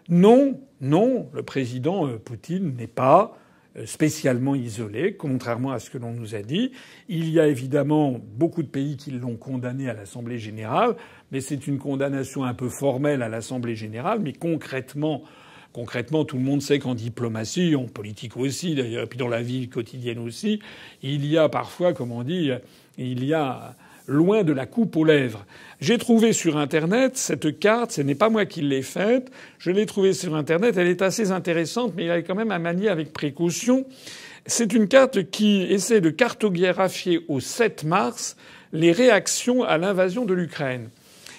Non, non, le président Poutine n'est pas spécialement isolé, contrairement à ce que l'on nous a dit. Il y a évidemment beaucoup de pays qui l'ont condamné à l'Assemblée générale, mais c'est une condamnation un peu formelle à l'Assemblée générale. Mais concrètement, tout le monde sait qu'en diplomatie, en politique aussi d'ailleurs, et puis dans la vie quotidienne aussi, il y a parfois, comme on dit, il y a loin de la coupe aux lèvres. J'ai trouvé sur Internet cette carte, ce n'est pas moi qui l'ai faite, je l'ai trouvée sur Internet, elle est assez intéressante, mais il y a quand même à manier avec précaution. C'est une carte qui essaie de cartographier au 7 mars les réactions à l'invasion de l'Ukraine.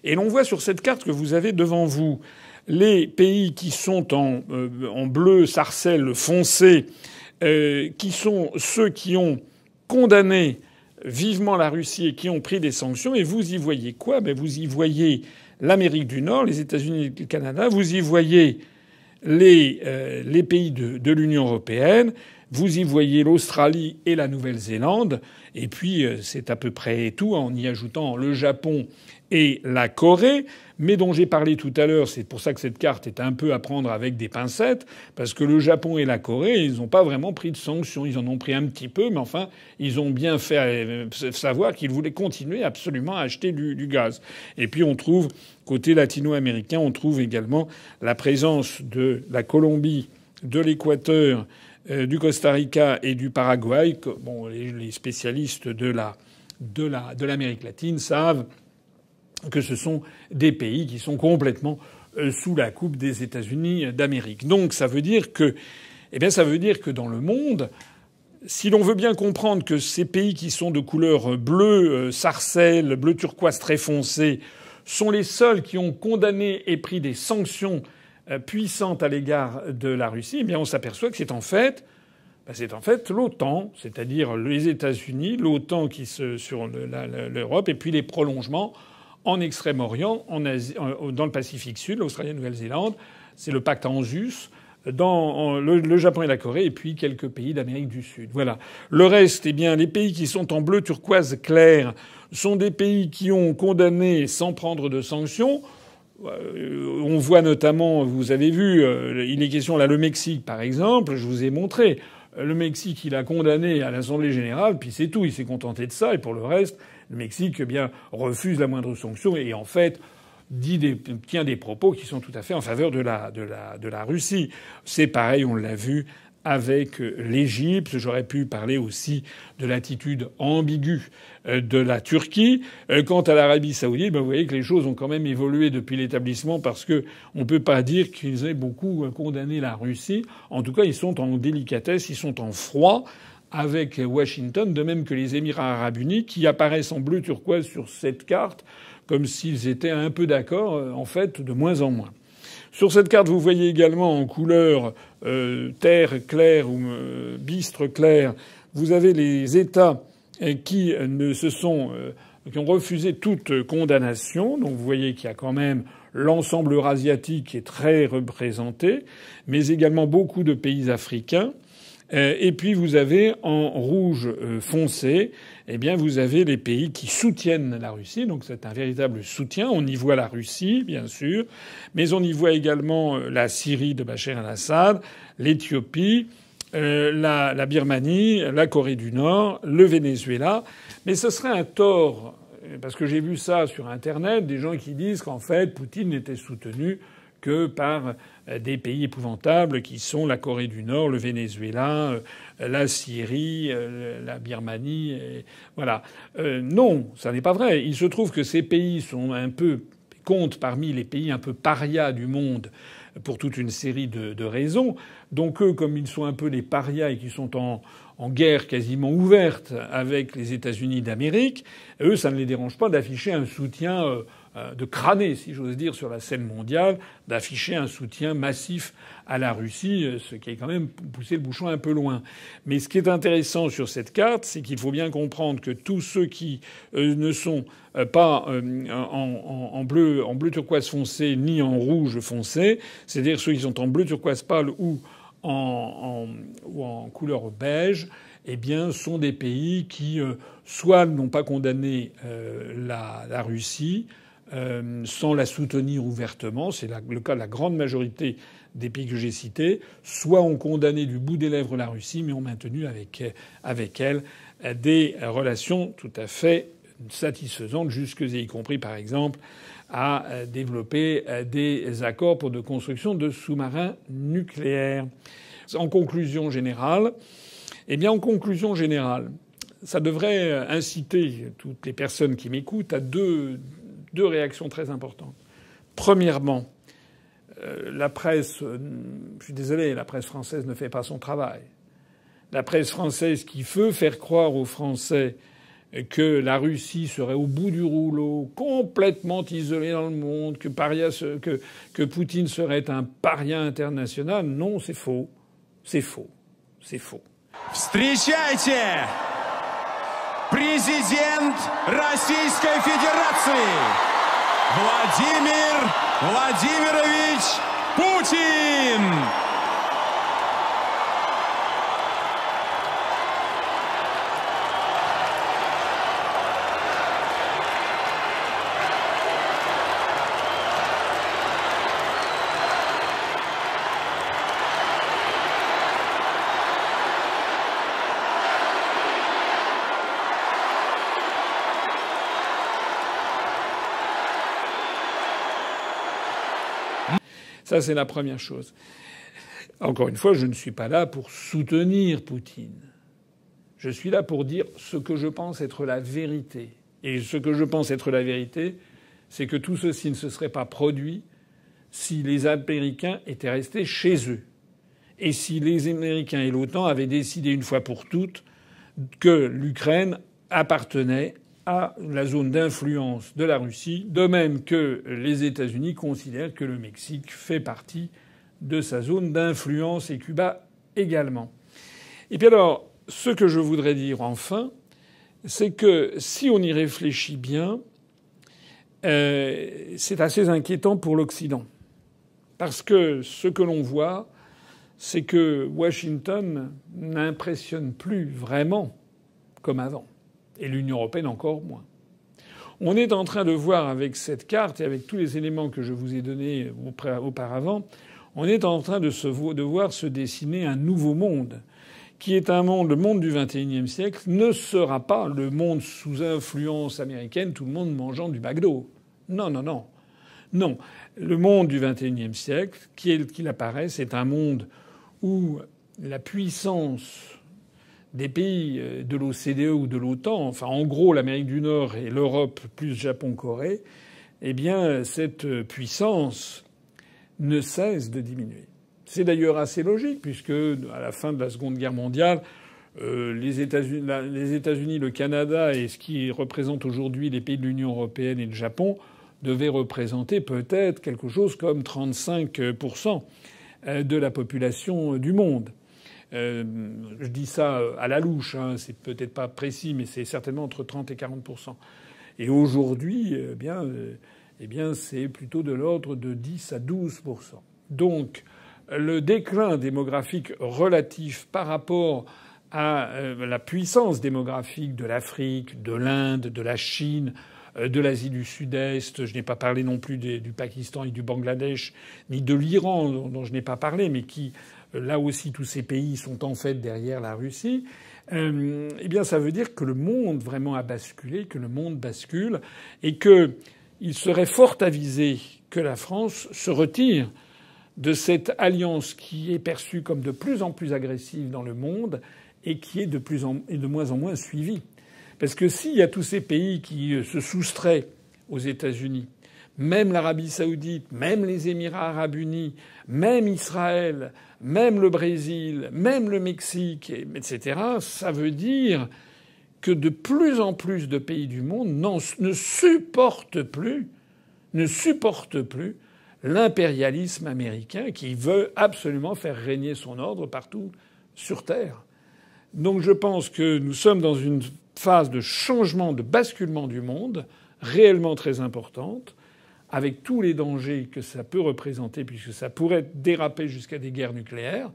Et l'on voit sur cette carte que vous avez devant vous les pays qui sont en bleu sarcelle foncé, qui sont ceux qui ont condamné vivement la Russie et qui ont pris des sanctions. Et vous y voyez quoi? Vous y voyez l'Amérique du Nord, les États-Unis et le Canada. Vous y voyez les pays de l'Union européenne. Vous y voyez l'Australie et la Nouvelle-Zélande. Et puis, c'est à peu près tout, en y ajoutant le Japon et la Corée, mais dont j'ai parlé tout à l'heure. C'est pour ça que cette carte est un peu à prendre avec des pincettes, parce que le Japon et la Corée, ils n'ont pas vraiment pris de sanctions. Ils en ont pris un petit peu, mais enfin, ils ont bien fait savoir qu'ils voulaient continuer absolument à acheter du gaz. Et puis on trouve, côté latino-américain, on trouve également la présence de la Colombie, de l'Équateur, du Costa Rica et du Paraguay. Bon, les spécialistes de l'Amérique latine savent que ce sont des pays qui sont complètement sous la coupe des États-Unis d'Amérique. Donc ça veut dire que dans le monde, si l'on veut bien comprendre que ces pays qui sont de couleur bleu sarcelle, bleu turquoise très foncé, sont les seuls qui ont condamné et pris des sanctions puissantes à l'égard de la Russie, eh bien on s'aperçoit que c'est en fait l'OTAN, c'est-à-dire les États-Unis, l'OTAN sur l'Europe, et puis les prolongements en Extrême-Orient, en Asie, dans le Pacifique Sud, l'Australie et la Nouvelle-Zélande, c'est le pacte ANZUS, dans le Japon et la Corée, et puis quelques pays d'Amérique du Sud. Voilà. Le reste, eh bien, les pays qui sont en bleu turquoise clair sont des pays qui ont condamné sans prendre de sanctions. On voit notamment, vous avez vu, il est question là, le Mexique par exemple, je vous ai montré. Le Mexique, il a condamné à l'Assemblée générale, puis c'est tout, il s'est contenté de ça, et pour le reste, le Mexique, eh bien, refuse la moindre sanction et en fait tient des propos qui sont tout à fait en faveur de la Russie. C'est pareil, on l'a vu avec l'Égypte. J'aurais pu parler aussi de l'attitude ambiguë de la Turquie. Quant à l'Arabie saoudite, vous voyez que les choses ont quand même évolué depuis l'établissement parce que on peut pas dire qu'ils aient beaucoup condamné la Russie. En tout cas, ils sont en délicatesse, ils sont en froid avec Washington, de même que les Émirats arabes unis, qui apparaissent en bleu turquoise sur cette carte, comme s'ils étaient un peu d'accord, en fait, de moins en moins. Sur cette carte, vous voyez également en couleur terre claire ou bistre clair, vous avez les États qui ont refusé toute condamnation. Donc vous voyez qu'il y a quand même l'ensemble eurasiatique qui est très représenté, mais également beaucoup de pays africains. Et puis vous avez en rouge foncé, eh bien vous avez les pays qui soutiennent la Russie. Donc c'est un véritable soutien. On y voit la Russie, bien sûr, mais on y voit également la Syrie de Bachar el-Assad, l'Éthiopie, la Birmanie, la Corée du Nord, le Venezuela. Mais ce serait un tort, parce que j'ai vu ça sur Internet, des gens qui disent qu'en fait Poutine n'était soutenu que par des pays épouvantables qui sont la Corée du Nord, le Venezuela, la Syrie, la Birmanie. Voilà. Non, ça n'est pas vrai. Il se trouve que ces pays comptent parmi les pays un peu parias du monde pour toute une série de raisons. Donc eux, comme ils sont un peu les parias et qui sont en guerre quasiment ouverte avec les États-Unis d'Amérique, eux, ça ne les dérange pas d'afficher un soutien de crâner, si j'ose dire, sur la scène mondiale, d'afficher un soutien massif à la Russie, ce qui est quand même pousser le bouchon un peu loin. Mais ce qui est intéressant sur cette carte, c'est qu'il faut bien comprendre que tous ceux qui ne sont pas en bleu turquoise foncé ni en rouge foncé, c'est-à-dire ceux qui sont en bleu turquoise pâle ou en couleur beige, eh bien, sont des pays qui soit n'ont pas condamné la Russie, sans la soutenir ouvertement, c'est le cas de la grande majorité des pays que j'ai cités, soit ont condamné du bout des lèvres la Russie, mais ont maintenu avec elle des relations tout à fait satisfaisantes, jusque y compris par exemple à développer des accords pour de construction de sous-marins nucléaires. En conclusion générale, ça devrait inciter toutes les personnes qui m'écoutent à deux réactions très importantes. Premièrement, la presse, je suis désolé, la presse française ne fait pas son travail. La presse française qui veut faire croire aux Français que la Russie serait au bout du rouleau, complètement isolée dans le monde, que Poutine serait un paria international, non, c'est faux. C'est faux. C'est faux. Встречайте! Президент Российской Федерации Владимир Владимирович Путин! Ça, c'est la première chose. Encore une fois, je ne suis pas là pour soutenir Poutine. Je suis là pour dire ce que je pense être la vérité. Et ce que je pense être la vérité, c'est que tout ceci ne se serait pas produit si les Américains étaient restés chez eux. Et si les Américains et l'OTAN avaient décidé une fois pour toutes que l'Ukraine appartenait à la zone d'influence de la Russie, de même que les États-Unis considèrent que le Mexique fait partie de sa zone d'influence et Cuba également. Et puis alors, ce que je voudrais dire enfin, c'est que si on y réfléchit bien, c'est assez inquiétant pour l'Occident. Parce que ce que l'on voit, c'est que Washington n'impressionne plus vraiment comme avant. Et l'Union européenne encore moins. On est en train de voir avec cette carte et avec tous les éléments que je vous ai donnés auparavant, on est en train de voir se dessiner un nouveau monde, qui est un monde, le monde du XXIe siècle, ne sera pas le monde sous influence américaine, tout le monde mangeant du McDo. Non, non, non. Non. Le monde du XXIe siècle, qu'il apparaît, c'est un monde où la puissance des pays de l'OCDE ou de l'OTAN, enfin en gros l'Amérique du Nord et l'Europe plus Japon-Corée, eh bien cette puissance ne cesse de diminuer. C'est d'ailleurs assez logique puisque à la fin de la Seconde Guerre mondiale, les États-Unis, le Canada et ce qui représente aujourd'hui les pays de l'Union européenne et le Japon devaient représenter peut-être quelque chose comme 35% de la population du monde. Je dis ça à la louche, hein, c'est peut-être pas précis, mais c'est certainement entre 30 et 40%. Et aujourd'hui, eh bien, c'est plutôt de l'ordre de 10 à 12%. Donc, le déclin démographique relatif par rapport à la puissance démographique de l'Afrique, de l'Inde, de la Chine, de l'Asie du Sud-Est, je n'ai pas parlé non plus du Pakistan et du Bangladesh, ni de l'Iran, dont je n'ai pas parlé, mais qui là aussi tous ces pays sont en fait derrière la Russie, eh bien ça veut dire que le monde vraiment a basculé, que le monde bascule, et qu'il serait fort avisé que la France se retire de cette alliance qui est perçue comme de plus en plus agressive dans le monde et qui est de moins en moins suivie. Parce que s'il y a tous ces pays qui se soustraient aux États-Unis, même l'Arabie saoudite, même les Émirats arabes unis, même Israël, même le Brésil, même le Mexique, etc., ça veut dire que de plus en plus de pays du monde ne supportent plus l'impérialisme américain qui veut absolument faire régner son ordre partout sur Terre. Donc je pense que nous sommes dans une phase de changement, de basculement du monde réellement très importante, avec tous les dangers que ça peut représenter, puisque ça pourrait déraper jusqu'à des guerres nucléaires,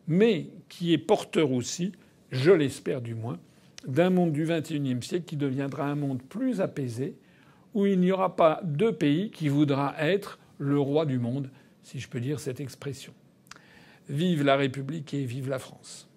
mais qui est porteur aussi, je l'espère du moins, d'un monde du XXIe siècle qui deviendra un monde plus apaisé, où il n'y aura pas de pays qui voudra être le roi du monde, si je peux dire cette expression. Vive la République et vive la France.